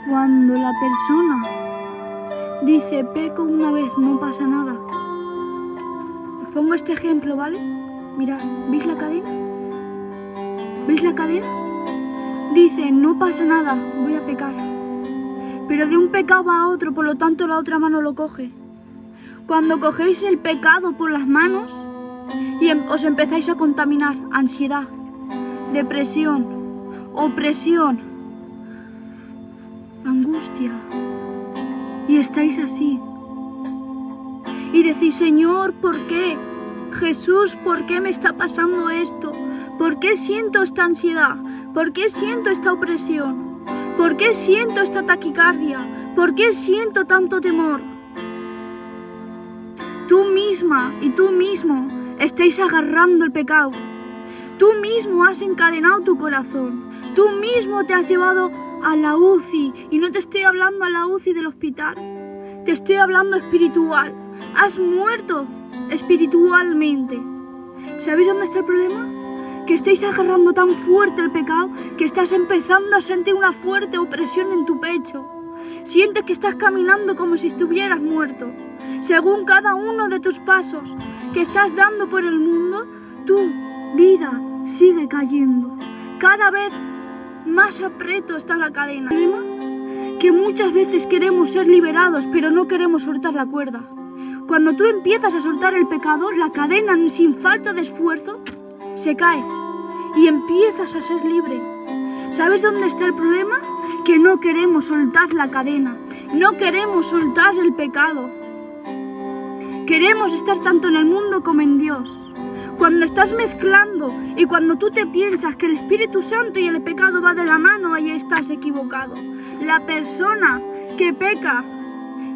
Cuando la persona dice peco una vez, no pasa nada. Os pongo este ejemplo, ¿vale? Mirad, ¿veis la cadena? ¿Veis la cadena? Dice, no pasa nada, voy a pecar. Pero de un pecado va a otro, por lo tanto la otra mano lo coge. Cuando cogéis el pecado por las manos y os empezáis a contaminar, ansiedad, depresión, opresión, angustia, y estáis así. Y decís, Señor, ¿por qué? Jesús, ¿por qué me está pasando esto? ¿Por qué siento esta ansiedad? ¿Por qué siento esta opresión? ¿Por qué siento esta taquicardia? ¿Por qué siento tanto temor? Tú misma y tú mismo estáis agarrando el pecado. Tú mismo has encadenado tu corazón. Tú mismo te has llevado a la UCI. Y no te estoy hablando a la UCI del hospital. Te estoy hablando espiritual. Has muerto espiritualmente. ¿Sabéis dónde está el problema? Que estáis agarrando tan fuerte el pecado que estás empezando a sentir una fuerte opresión en tu pecho. Sientes que estás caminando como si estuvieras muerto. Según cada uno de tus pasos que estás dando por el mundo, tu vida sigue cayendo. Cada vez más aprieto está la cadena. Que muchas veces queremos ser liberados, pero no queremos soltar la cuerda. Cuando tú empiezas a soltar el pecado, la cadena sin falta de esfuerzo se cae y empiezas a ser libre. ¿Sabes dónde está el problema? Que no queremos soltar la cadena, no queremos soltar el pecado. Queremos estar tanto en el mundo como en Dios. Cuando estás mezclando y cuando tú te piensas que el Espíritu Santo y el pecado va de la mano, ahí estás equivocado. La persona que peca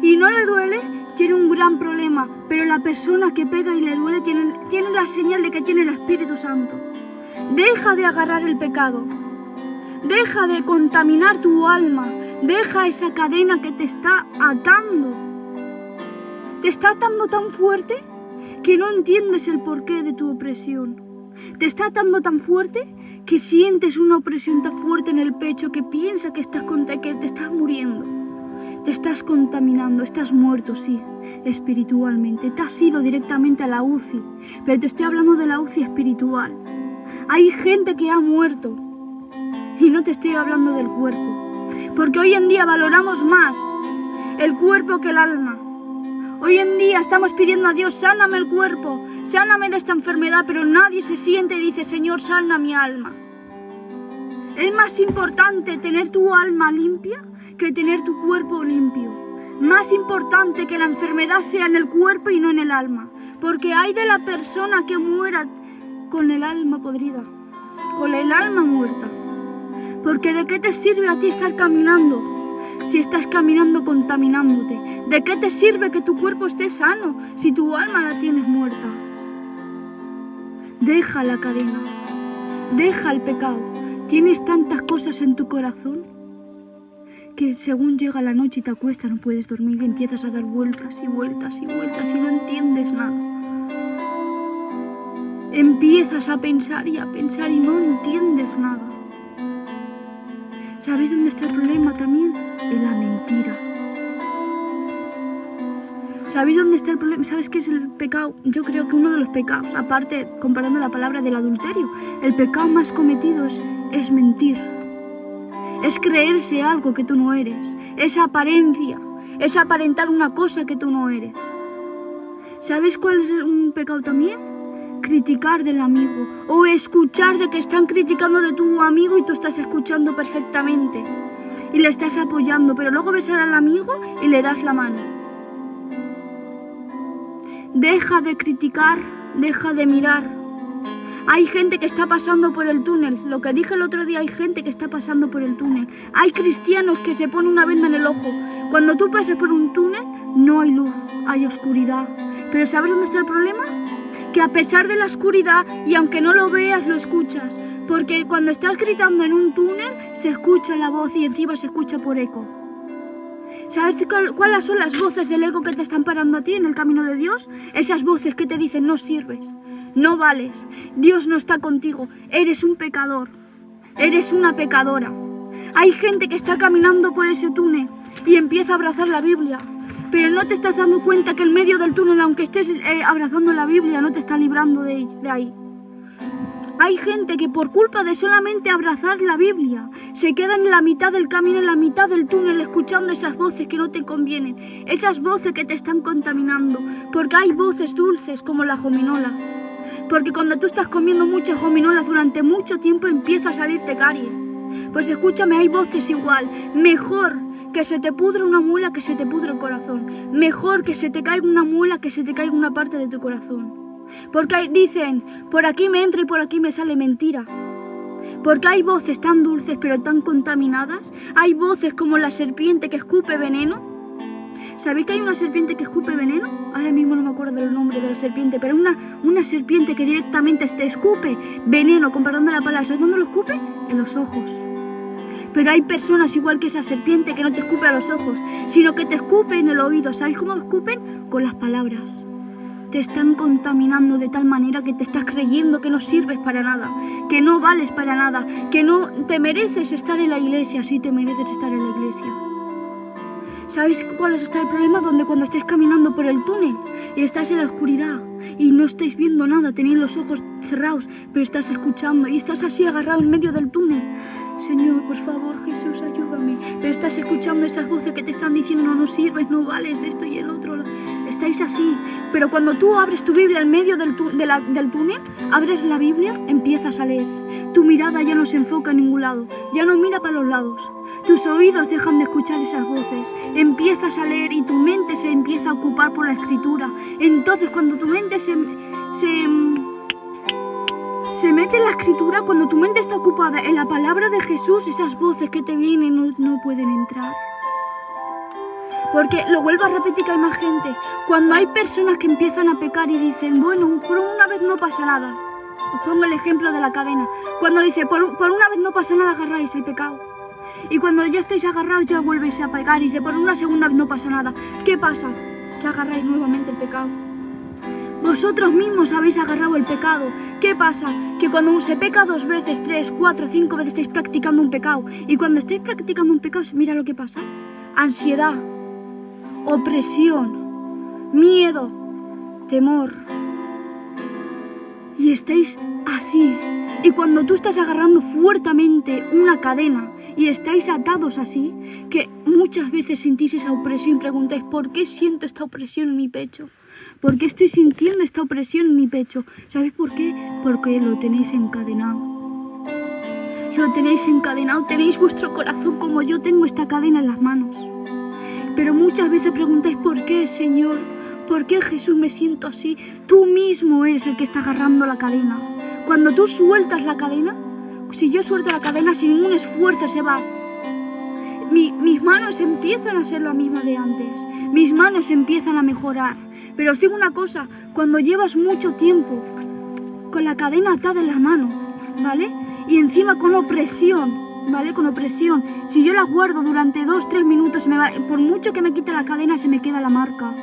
y no le duele tiene un gran problema, pero la persona que peca y le duele tiene la señal de que tiene el Espíritu Santo. Deja de agarrar el pecado, deja de contaminar tu alma, deja esa cadena que te está atando. Te está atando tan fuerte que no entiendes el porqué de tu opresión. Te está atando tan fuerte que sientes una opresión tan fuerte en el pecho que piensas que te estás muriendo. Te estás contaminando, estás muerto, sí, espiritualmente. Te has ido directamente a la UCI, pero te estoy hablando de la UCI espiritual. Hay gente que ha muerto y no te estoy hablando del cuerpo, porque hoy en día valoramos más el cuerpo que el alma. Hoy en día estamos pidiendo a Dios, sáname el cuerpo, sáname de esta enfermedad, pero nadie se siente y dice, Señor, sana mi alma. Es más importante tener tu alma limpia que tener tu cuerpo limpio. Más importante que la enfermedad sea en el cuerpo y no en el alma. Porque hay de la persona que muera con el alma podrida, con el alma muerta. Porque ¿de qué te sirve a ti estar caminando si estás caminando contaminándote? ¿De qué te sirve que tu cuerpo esté sano si tu alma la tienes muerta? Deja la cadena, deja el pecado. Tienes tantas cosas en tu corazón que según llega la noche y te acuestas no puedes dormir y empiezas a dar vueltas y vueltas y vueltas y no entiendes nada. Empiezas a pensar y no entiendes nada. ¿Sabéis dónde está el problema también? En la mentira. ¿Sabéis dónde está el problema? ¿Sabes qué es el pecado? Yo creo que uno de los pecados, aparte comparando la palabra del adulterio, el pecado más cometido es mentir. Es creerse algo que tú no eres. Es apariencia. Es aparentar una cosa que tú no eres. ¿Sabes cuál es un pecado también? Criticar del amigo. O escuchar de que están criticando de tu amigo y tú estás escuchando perfectamente. Y le estás apoyando. Pero luego ves al amigo y le das la mano. Deja de criticar. Deja de mirar. Hay gente que está pasando por el túnel. Lo que dije el otro día, hay gente que está pasando por el túnel. Hay cristianos que se ponen una venda en el ojo. Cuando tú pases por un túnel, no hay luz, hay oscuridad. Pero ¿sabes dónde está el problema? Que a pesar de la oscuridad, y aunque no lo veas, lo escuchas. Porque cuando estás gritando en un túnel, se escucha la voz y encima se escucha por eco. ¿Sabes cuáles son las voces del ego que te están parando a ti en el camino de Dios? Esas voces que te dicen, no sirves. No vales, Dios no está contigo, eres un pecador, eres una pecadora. Hay gente que está caminando por ese túnel y empieza a abrazar la Biblia, pero no te estás dando cuenta que en medio del túnel, aunque estés abrazando la Biblia, no te está librando de ahí. Hay gente que por culpa de solamente abrazar la Biblia se queda en la mitad del camino, en la mitad del túnel, escuchando esas voces que no te convienen, esas voces que te están contaminando, porque hay voces dulces como las gominolas. Porque cuando tú estás comiendo muchas gominolas durante mucho tiempo empieza a salirte caries. Pues escúchame, hay voces igual. Mejor que se te pudre una muela que se te pudre el corazón. Mejor que se te caiga una muela que se te caiga una parte de tu corazón. Porque dicen, por aquí me entra y por aquí me sale mentira. Porque hay voces tan dulces pero tan contaminadas. Hay voces como la serpiente que escupe veneno. ¿Sabéis que hay una serpiente que escupe veneno? Ahora mismo no me acuerdo del nombre de la serpiente, pero una serpiente que directamente te escupe veneno, comparando la palabra. ¿Sabes dónde lo escupe? En los ojos. Pero hay personas igual que esa serpiente que no te escupe a los ojos, sino que te escupe en el oído. ¿Sabéis cómo escupen? Con las palabras. Te están contaminando de tal manera que te estás creyendo que no sirves para nada, que no vales para nada, que no te mereces estar en la iglesia. Sí te mereces estar en la iglesia. ¿Sabéis cuál es el problema? Donde cuando estés caminando por el túnel y estás en la oscuridad y no estáis viendo nada, tenéis los ojos cerrados, pero estás escuchando y estás así agarrado en medio del túnel. Señor, por favor, Jesús, ayúdame. Pero estás escuchando esas voces que te están diciendo, no sirves, no vales, esto y el otro. Estáis así. Pero cuando tú abres tu Biblia en medio del túnel, abres la Biblia, empiezas a leer. Tu mirada ya no se enfoca en ningún lado, ya no mira para los lados. Tus oídos dejan de escuchar esas voces, empiezas a leer y tu mente se empieza a ocupar por la escritura. Entonces cuando tu mente se mete en la escritura, cuando tu mente está ocupada en la palabra de Jesús, esas voces que te vienen no pueden entrar. Porque, lo vuelvo a repetir que hay más gente, cuando hay personas que empiezan a pecar y dicen, bueno, por una vez no pasa nada. Os pongo el ejemplo de la cadena. Cuando dice, por una vez no pasa nada, agarráis el pecado. Y cuando ya estáis agarrados ya vuelves a pecar y dice, por una segunda vez no pasa nada. ¿Qué pasa? Que agarráis nuevamente el pecado. Vosotros mismos habéis agarrado el pecado. ¿Qué pasa? Que cuando se peca 2 veces, 3, 4, 5 veces estáis practicando un pecado. Y cuando estáis practicando un pecado, mira lo que pasa. Ansiedad, opresión, miedo, temor. Y estáis así. Y cuando tú estás agarrando fuertemente una cadena y estáis atados así, que muchas veces sentís esa opresión y preguntáis, ¿por qué siento esta opresión en mi pecho? ¿Por qué estoy sintiendo esta opresión en mi pecho? ¿Sabéis por qué? Porque lo tenéis encadenado. Lo tenéis encadenado, tenéis vuestro corazón como yo tengo esta cadena en las manos. Pero muchas veces preguntáis, ¿por qué, Señor? ¿Por qué, Jesús, me siento así? Tú mismo eres el que está agarrando la cadena. Cuando tú sueltas la cadena, si yo suelto la cadena, sin ningún esfuerzo se va. Mis manos empiezan a ser la misma de antes. Mis manos empiezan a mejorar. Pero os digo una cosa, cuando llevas mucho tiempo con la cadena atada en la mano, ¿vale? Y encima con opresión, ¿vale? Con opresión. Si yo la guardo durante 2, 3 minutos, por mucho que me quite la cadena, se me queda la marca.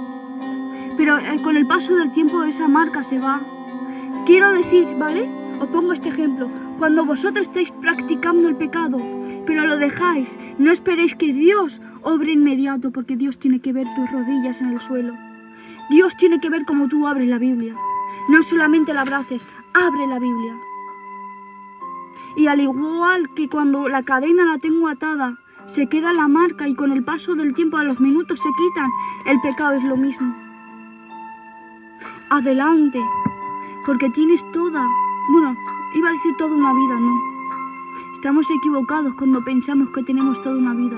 Pero con el paso del tiempo esa marca se va. Quiero decir, ¿vale? Os pongo este ejemplo. Cuando vosotros estáis practicando el pecado, pero lo dejáis, no esperéis que Dios obre inmediato, porque Dios tiene que ver tus rodillas en el suelo. Dios tiene que ver cómo tú abres la Biblia. No solamente la abraces, abre la Biblia. Y al igual que cuando la cadena la tengo atada, se queda la marca y con el paso del tiempo, a los minutos se quitan, el pecado es lo mismo. Adelante, porque tienes toda, bueno, iba a decir toda una vida, no. Estamos equivocados cuando pensamos que tenemos toda una vida.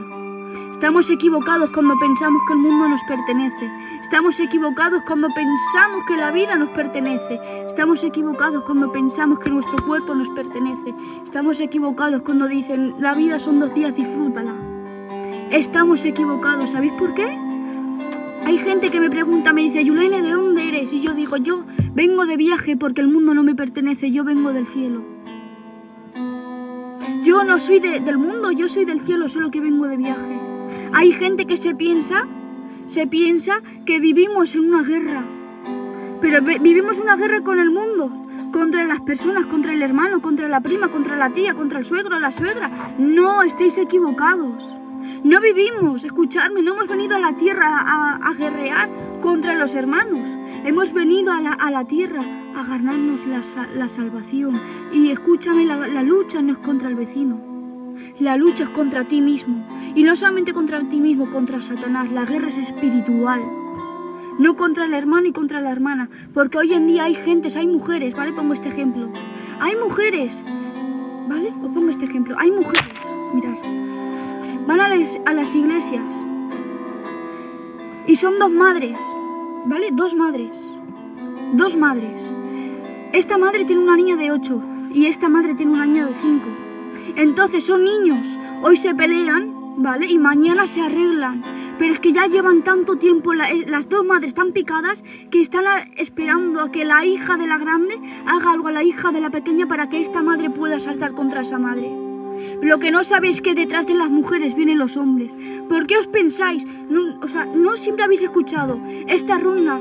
Estamos equivocados cuando pensamos que el mundo nos pertenece. Estamos equivocados cuando pensamos que la vida nos pertenece. Estamos equivocados cuando pensamos que nuestro cuerpo nos pertenece. Estamos equivocados cuando dicen, la vida son 2 días, disfrútala. Estamos equivocados, ¿sabéis por qué? Hay gente que me pregunta, me dice, Yulaine, ¿de dónde eres? Y yo digo, yo vengo de viaje porque el mundo no me pertenece, yo vengo del cielo. Yo no soy del mundo, yo soy del cielo, solo que vengo de viaje. Hay gente que se piensa que vivimos en una guerra, pero vivimos una guerra con el mundo, contra las personas, contra el hermano, contra la prima, contra la tía, contra el suegro, la suegra. No, estáis equivocados. No vivimos, escuchadme, no hemos venido a la tierra a guerrear contra los hermanos. Hemos venido a la tierra a ganarnos la salvación. Y escúchame, la lucha no es contra el vecino. La lucha es contra ti mismo. Y no solamente contra ti mismo, contra Satanás. La guerra es espiritual. No contra el hermano y contra la hermana. Porque hoy en día hay gentes, hay mujeres, ¿vale? Pongo este ejemplo. Hay mujeres, ¿vale? Os pongo este ejemplo. Hay mujeres, mirad. Van a las iglesias. Y son dos madres, ¿vale? Dos madres. Esta madre tiene una niña de 8 y esta madre tiene una niña de 5. Entonces son niños. Hoy se pelean, ¿vale? Y mañana se arreglan. Pero es que ya llevan tanto tiempo las dos madres tan picadas que están esperando a que la hija de la grande haga algo a la hija de la pequeña para que esta madre pueda saltar contra esa madre. Lo que no sabéis es que detrás de las mujeres vienen los hombres. ¿Por qué os pensáis? No siempre habéis escuchado esta ruina.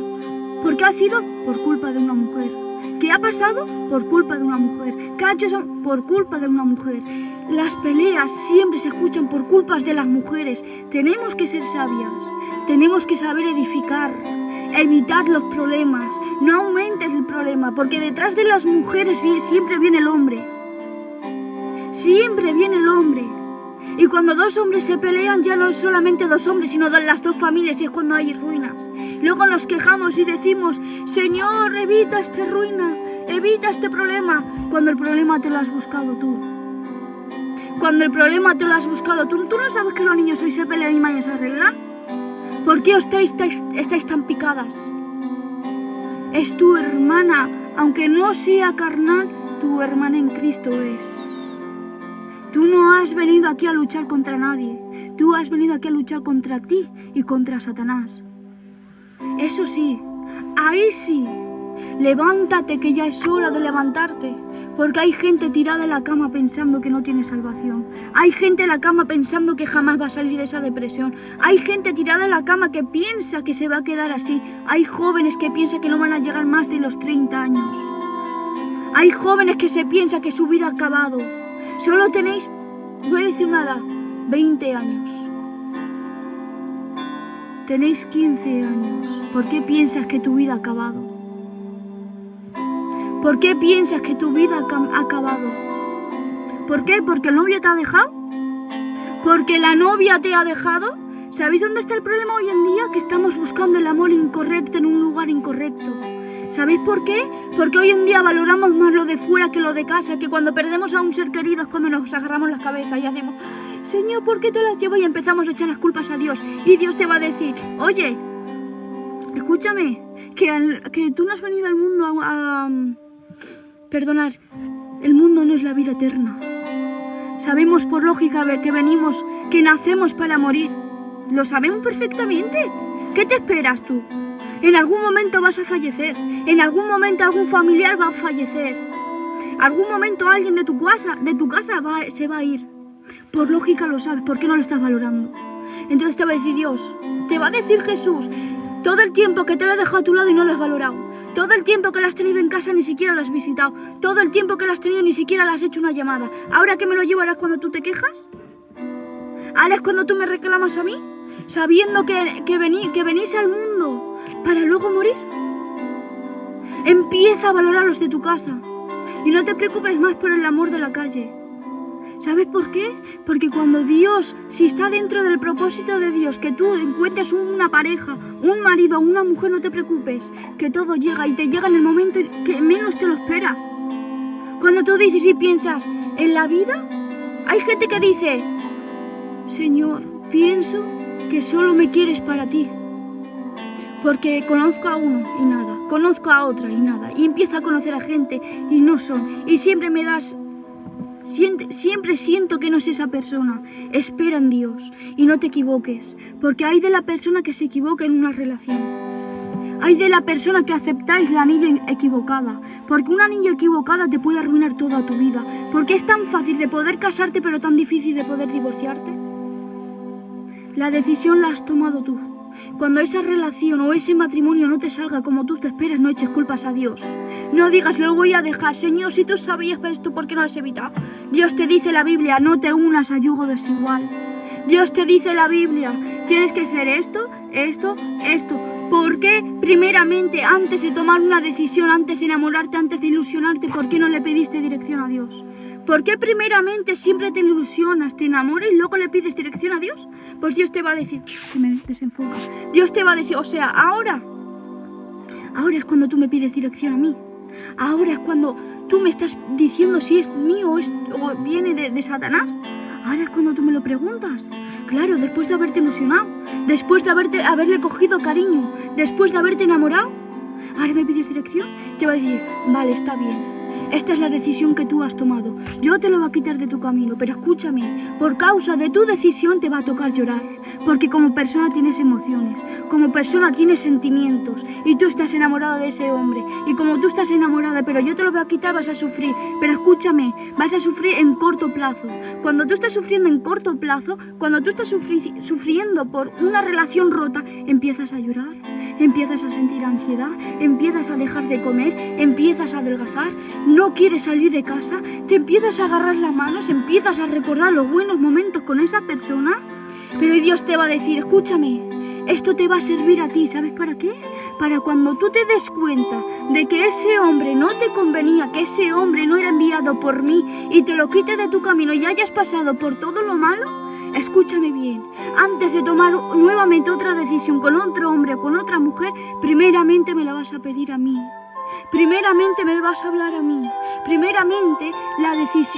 ¿Por qué ha sido? Por culpa de una mujer. ¿Qué ha pasado? Por culpa de una mujer. ¿Qué ha hecho eso? Por culpa de una mujer. Las peleas siempre se escuchan por culpas de las mujeres. Tenemos que ser sabias. Tenemos que saber edificar. Evitar los problemas. No aumentes el problema. Porque detrás de las mujeres siempre viene el hombre. Siempre viene el hombre. Y cuando dos hombres se pelean ya no es solamente dos hombres, sino las dos familias, y es cuando hay ruinas. Luego nos quejamos y decimos, Señor, evita esta ruina, evita este problema, cuando el problema te lo has buscado tú. Cuando el problema te lo has buscado tú. ¿Tú no sabes que los niños hoy se pelean y mañana se arreglan? ¿Por qué estáis tan picadas? Es tu hermana, aunque no sea carnal, tu hermana en Cristo es. Tú no has venido aquí a luchar contra nadie. Tú has venido aquí a luchar contra ti y contra Satanás. Eso sí, ahí sí, levántate que ya es hora de levantarte. Porque hay gente tirada en la cama pensando que no tiene salvación. Hay gente en la cama pensando que jamás va a salir de esa depresión. Hay gente tirada en la cama que piensa que se va a quedar así. Hay jóvenes que piensan que no van a llegar más de los 30 años. Hay jóvenes que se piensan que su vida ha acabado. Solo tenéis, voy a decir una edad, 20 años. Tenéis 15 años. ¿Por qué piensas que tu vida ha acabado? ¿Por qué piensas que tu vida ha acabado? ¿Por qué? ¿Porque el novio te ha dejado? ¿Porque la novia te ha dejado? ¿Sabéis dónde está el problema hoy en día? Que estamos buscando el amor incorrecto en un lugar incorrecto. ¿Sabéis por qué? Porque hoy en día valoramos más lo de fuera que lo de casa, que cuando perdemos a un ser querido es cuando nos agarramos la cabeza y hacemos, Señor, ¿por qué te las llevo? Y empezamos a echar las culpas a Dios. Y Dios te va a decir, oye, escúchame, que tú no has venido al mundo a perdonar. El mundo no es la vida eterna. Sabemos por lógica que venimos, que nacemos para morir. Lo sabemos perfectamente. ¿Qué te esperas tú? En algún momento vas a fallecer. En algún momento algún familiar va a fallecer. Algún momento alguien de tu casa se va a ir. Por lógica lo sabes. ¿Por qué no lo estás valorando? Entonces te va a decir Dios, te va a decir Jesús, todo el tiempo que te lo he dejado a tu lado y no lo has valorado. Todo el tiempo que lo has tenido en casa ni siquiera lo has visitado. Todo el tiempo que lo has tenido ni siquiera le has hecho una llamada. ¿Ahora que me lo llevarás cuando tú te quejas? ¿Ahora es cuando tú me reclamas a mí? Sabiendo que venís al mundo para luego morir. Empieza a valorar los de tu casa. Y no te preocupes más por el amor de la calle. ¿Sabes por qué? Porque cuando Dios, si está dentro del propósito de Dios, que tú encuentres una pareja, un marido, una mujer, no te preocupes, que todo llega y te llega en el momento que menos te lo esperas. Cuando tú dices y piensas en la vida, hay gente que dice, Señor, pienso que solo me quieres para ti. Porque conozco a uno y nada, conozco a otra y nada, y empieza a conocer a gente y no son, y siempre me das... Siempre siento que no es esa persona. Espera en Dios y no te equivoques, porque hay de la persona que se equivoca en una relación. Hay de la persona que aceptáis la anilla equivocada, porque una anilla equivocada te puede arruinar toda tu vida. Porque es tan fácil de poder casarte, pero tan difícil de poder divorciarte. La decisión la has tomado tú. cuando esa relación o ese matrimonio no te salga como tú te esperas, no eches culpas a Dios. No digas, lo voy a dejar. Señor, si tú sabías esto, ¿por qué no lo has evitado? Dios te dice en la Biblia, no te unas a yugo desigual. Dios te dice en la Biblia, tienes que ser esto. ¿Por qué primeramente, antes de tomar una decisión, antes de enamorarte, antes de ilusionarte, por qué no le pediste dirección a Dios? ¿Por qué primeramente siempre te ilusionas, te enamoras y luego le pides dirección a Dios? Pues Dios te va a decir, se me desenfoca, Dios te va a decir, o sea, ahora es cuando tú me pides dirección a mí. Ahora es cuando tú me estás diciendo si es mío o viene de Satanás. Ahora es cuando tú me lo preguntas. Claro, después de haberte ilusionado, después de haberle cogido cariño, después de haberte enamorado. Ahora me pides dirección, te va a decir, vale, está bien. Esta es la decisión que tú has tomado. Yo te lo voy a quitar de tu camino, pero escúchame, por causa de tu decisión te va a tocar llorar. Porque como persona tienes emociones, como persona tienes sentimientos, y tú estás enamorada de ese hombre. Y como tú estás enamorada, pero yo te lo voy a quitar, vas a sufrir. Pero escúchame, vas a sufrir en corto plazo. Cuando tú estás sufriendo en corto plazo, cuando tú estás sufriendo por una relación rota, empiezas a llorar, empiezas a sentir ansiedad, empiezas a dejar de comer, empiezas a adelgazar, no quieres salir de casa, te empiezas a agarrar las manos, empiezas a recordar los buenos momentos con esa persona, pero Dios te va a decir, escúchame, esto te va a servir a ti, ¿sabes para qué? Para cuando tú te des cuenta de que ese hombre no te convenía, que ese hombre no era enviado por mí y te lo quite de tu camino y hayas pasado por todo lo malo, escúchame bien, antes de tomar nuevamente otra decisión con otro hombre o con otra mujer, primeramente me la vas a pedir a mí. Primeramente me vas a hablar a mí. Primeramente,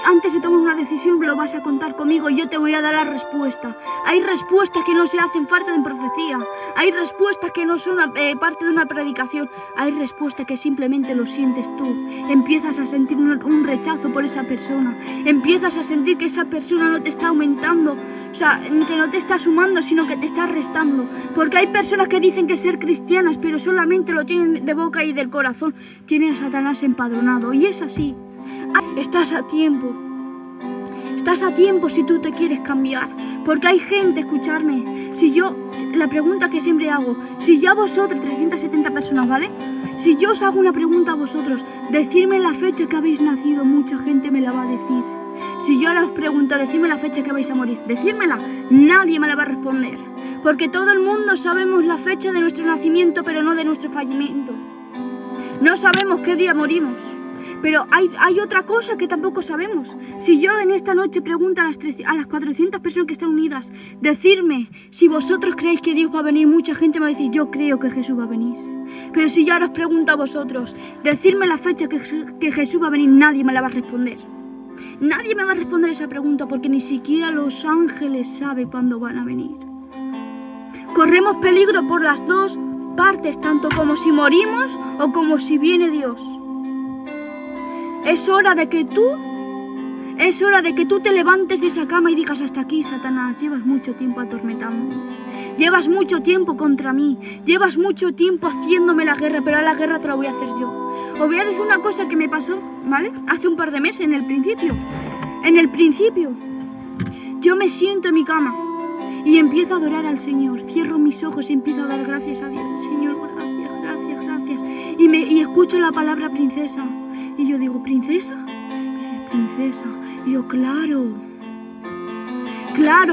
antes de tomar una decisión lo vas a contar conmigo y yo te voy a dar la respuesta. Hay respuestas que no se hacen parte de profecía. Hay respuestas que no son parte de una predicación. Hay respuestas que simplemente lo sientes tú. Empiezas a sentir un rechazo por esa persona. Empiezas a sentir que esa persona no te está aumentando. O sea, que no te está sumando, sino que te está restando. Porque hay personas que dicen que ser cristianas, pero solamente lo tienen de boca y del corazón. Tienen a Satanás empadronado. Y es así. Estás a tiempo. Estás a tiempo si tú te quieres cambiar. Porque hay gente, escucharme. La pregunta que siempre hago, si yo a vosotros, 370 personas, ¿vale? Si yo os hago una pregunta a vosotros, decirme la fecha que habéis nacido, mucha gente me la va a decir. Si yo ahora os pregunto, decidme la fecha que vais a morir, decírmela, nadie me la va a responder. Porque todo el mundo sabemos la fecha de nuestro nacimiento, pero no de nuestro fallecimiento. No sabemos qué día morimos. Pero hay otra cosa que tampoco sabemos. Si yo en esta noche pregunto a las 400 personas que están unidas, decirme si vosotros creéis que Dios va a venir, mucha gente me va a decir, yo creo que Jesús va a venir. Pero si yo ahora os pregunto a vosotros, decirme la fecha que Jesús va a venir, nadie me la va a responder. Nadie me va a responder esa pregunta porque ni siquiera los ángeles saben cuándo van a venir. Corremos peligro por las dos partes, tanto como si morimos o como si viene Dios. Es hora de que tú te levantes de esa cama y digas, hasta aquí, Satanás, llevas mucho tiempo atormentándome. Llevas mucho tiempo contra mí, llevas mucho tiempo haciéndome la guerra, pero ahora la guerra te la voy a hacer yo. Os voy a decir una cosa que me pasó, ¿vale? Hace un par de meses, en el principio, yo me siento en mi cama y empiezo a adorar al Señor. Cierro mis ojos y empiezo a dar gracias a Dios. Señor, gracias. Y escucho la palabra princesa. Y yo digo, ¿princesa? Y dice, princesa. Y yo, claro,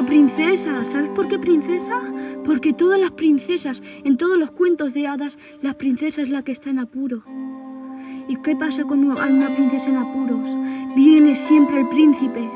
princesa. ¿Sabes por qué princesa? Porque todas las princesas, en todos los cuentos de hadas, la princesa es la que está en apuro. ¿Y qué pasa cuando hay una princesa en apuros? Viene siempre el príncipe.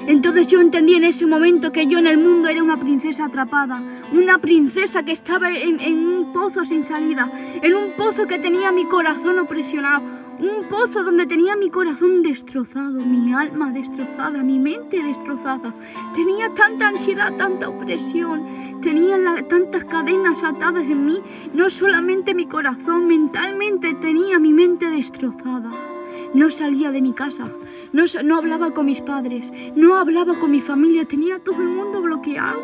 Entonces yo entendí en ese momento que yo en el mundo era una princesa atrapada, una princesa que estaba en un pozo sin salida, en un pozo que tenía mi corazón opresionado, un pozo donde tenía mi corazón destrozado, mi alma destrozada, mi mente destrozada. Tenía tanta ansiedad, tanta opresión, tenía tantas cadenas atadas en mí, no solamente mi corazón, mentalmente tenía mi mente destrozada. No salía de mi casa, no hablaba con mis padres, no hablaba con mi familia, tenía todo el mundo bloqueado.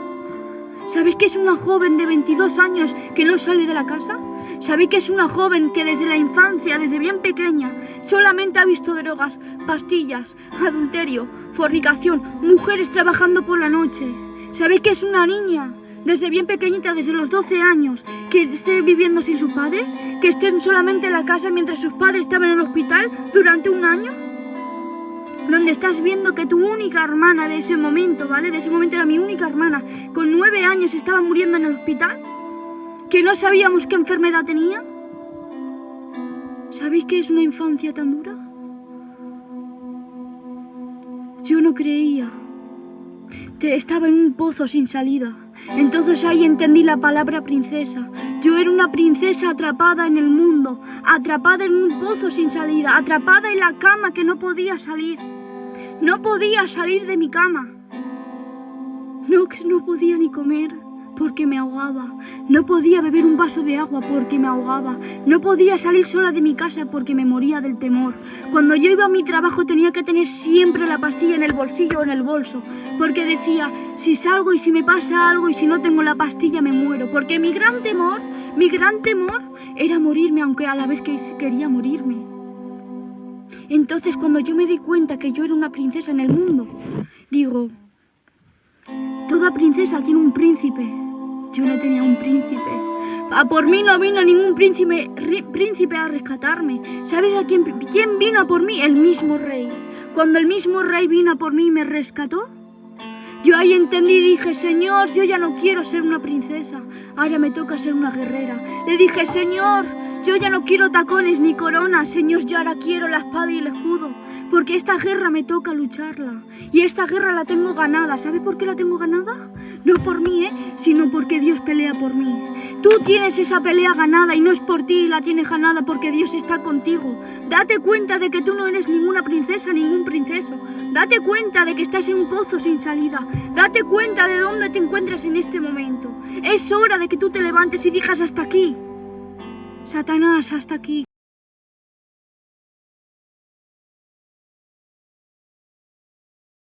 ¿Sabéis que es una joven de 22 años que no sale de la casa? ¿Sabéis que es una joven que desde la infancia, desde bien pequeña, solamente ha visto drogas, pastillas, adulterio, fornicación, mujeres trabajando por la noche? ¿Sabéis que es una niña desde bien pequeñita, desde los 12 años, que esté viviendo sin sus padres, que estén solamente en la casa mientras sus padres estaban en el hospital durante un año, donde estás viendo que tu única hermana de ese momento, ¿vale? De ese momento era mi única hermana, con 9 años estaba muriendo en el hospital, que no sabíamos qué enfermedad tenía. ¿Sabéis qué es una infancia tan dura? Yo no creía. Estaba en un pozo sin salida. Entonces ahí entendí la palabra princesa. Yo era una princesa atrapada en el mundo, atrapada en un pozo sin salida, atrapada en la cama que no podía salir. No podía salir de mi cama. No podía ni comer porque me ahogaba. No podía beber un vaso de agua porque me ahogaba. No podía salir sola de mi casa porque me moría del temor. Cuando yo iba a mi trabajo tenía que tener siempre la pastilla en el bolsillo o en el bolso, porque decía, si salgo y si me pasa algo y si no tengo la pastilla me muero. Porque mi gran temor era morirme, aunque a la vez que quería morirme. Entonces cuando yo me di cuenta que yo era una princesa en el mundo, digo, toda princesa tiene un príncipe. Yo no tenía un príncipe. Por mí no vino ningún príncipe a rescatarme. ¿Sabes a quién vino a por mí? El mismo rey. Cuando el mismo rey vino a por mí y me rescató, yo ahí entendí y dije, Señor, yo ya no quiero ser una princesa, ahora me toca ser una guerrera. Le dije, Señor, yo ya no quiero tacones ni coronas, Señor, yo ahora quiero la espada y el escudo, porque esta guerra me toca lucharla. Y esta guerra la tengo ganada. ¿Sabe por qué la tengo ganada? No por mí, sino porque Dios pelea por mí. Tú tienes esa pelea ganada y no es por ti, la tienes ganada porque Dios está contigo. Date cuenta de que tú no eres ninguna princesa, ningún princeso. Date cuenta de que estás en un pozo sin salida. Date cuenta de dónde te encuentras en este momento. Es hora de que tú te levantes y digas hasta aquí. Satanás, hasta aquí.